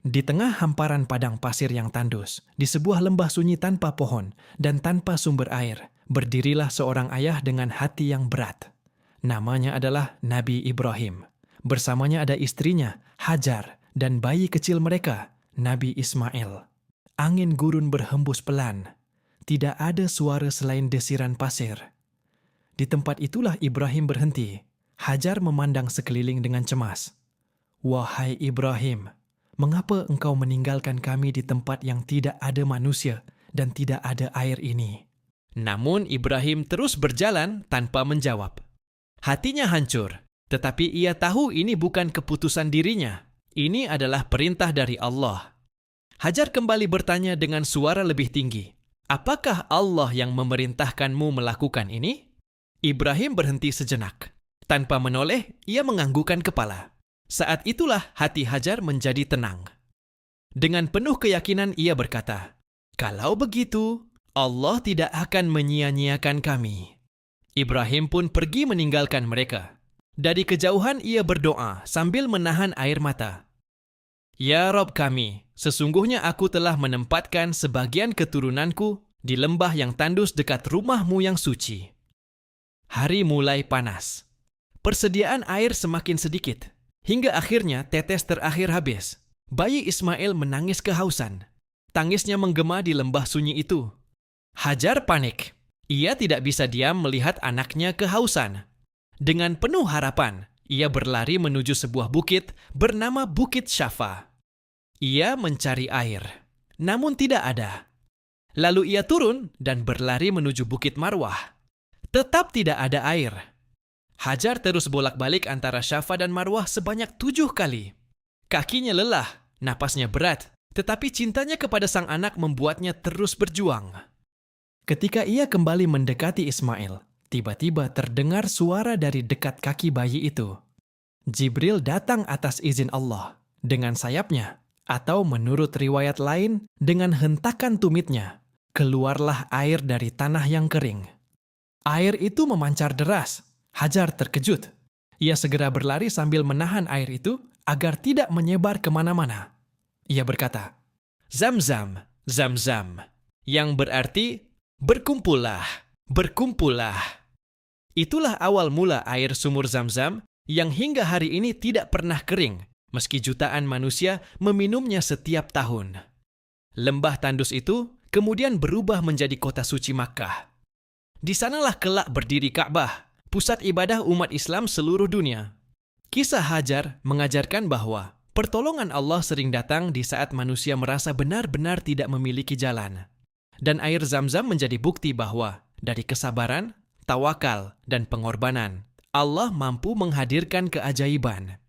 Di tengah hamparan padang pasir yang tandus, di sebuah lembah sunyi tanpa pohon dan tanpa sumber air, berdirilah seorang ayah dengan hati yang berat. Namanya adalah Nabi Ibrahim. Bersamanya ada istrinya, Hajar, dan bayi kecil mereka, Nabi Ismail. Angin gurun berhembus pelan. Tidak ada suara selain desiran pasir. Di tempat itulah Ibrahim berhenti. Hajar memandang sekeliling dengan cemas. "Wahai Ibrahim, mengapa engkau meninggalkan kami di tempat yang tidak ada manusia dan tidak ada air ini?" Namun Ibrahim terus berjalan tanpa menjawab. Hatinya hancur, tetapi ia tahu ini bukan keputusan dirinya. Ini adalah perintah dari Allah. Hajar kembali bertanya dengan suara lebih tinggi, "Apakah Allah yang memerintahkanmu melakukan ini?" Ibrahim berhenti sejenak. Tanpa menoleh, ia menganggukkan kepala. Saat itulah hati Hajar menjadi tenang. Dengan penuh keyakinan ia berkata, "Kalau begitu, Allah tidak akan menyia-nyiakan kami." Ibrahim pun pergi meninggalkan mereka. Dari kejauhan ia berdoa sambil menahan air mata. "Ya Rabb kami, sesungguhnya aku telah menempatkan sebagian keturunanku di lembah yang tandus dekat rumahmu yang suci." Hari mulai panas. Persediaan air semakin sedikit, hingga akhirnya tetes terakhir habis. Bayi Ismail menangis kehausan. Tangisnya menggema di lembah sunyi itu. Hajar panik. Ia tidak bisa diam melihat anaknya kehausan. Dengan penuh harapan, ia berlari menuju sebuah bukit bernama Bukit Syafa. Ia mencari air, namun tidak ada. Lalu ia turun dan berlari menuju Bukit Marwah. Tetap tidak ada air. Hajar terus bolak-balik antara Syafa dan Marwah sebanyak 7 kali. Kakinya lelah, napasnya berat, tetapi cintanya kepada sang anak membuatnya terus berjuang. Ketika ia kembali mendekati Ismail, tiba-tiba terdengar suara dari dekat kaki bayi itu. Jibril datang atas izin Allah dengan sayapnya, atau menurut riwayat lain, dengan hentakan tumitnya. Keluarlah air dari tanah yang kering. Air itu memancar deras. Hajar terkejut. Ia segera berlari sambil menahan air itu agar tidak menyebar kemana-mana. Ia berkata, "Zam-zam, zam-zam," yang berarti, "Berkumpullah, berkumpullah." Itulah awal mula air sumur Zam-zam yang hingga hari ini tidak pernah kering, meski jutaan manusia meminumnya setiap tahun. Lembah tandus itu kemudian berubah menjadi kota suci Makkah. Di sanalah kelak berdiri Ka'bah, pusat ibadah umat Islam seluruh dunia. Kisah Hajar mengajarkan bahwa pertolongan Allah sering datang di saat manusia merasa benar-benar tidak memiliki jalan. Dan air Zam-zam menjadi bukti bahwa dari kesabaran, tawakal, dan pengorbanan, Allah mampu menghadirkan keajaiban.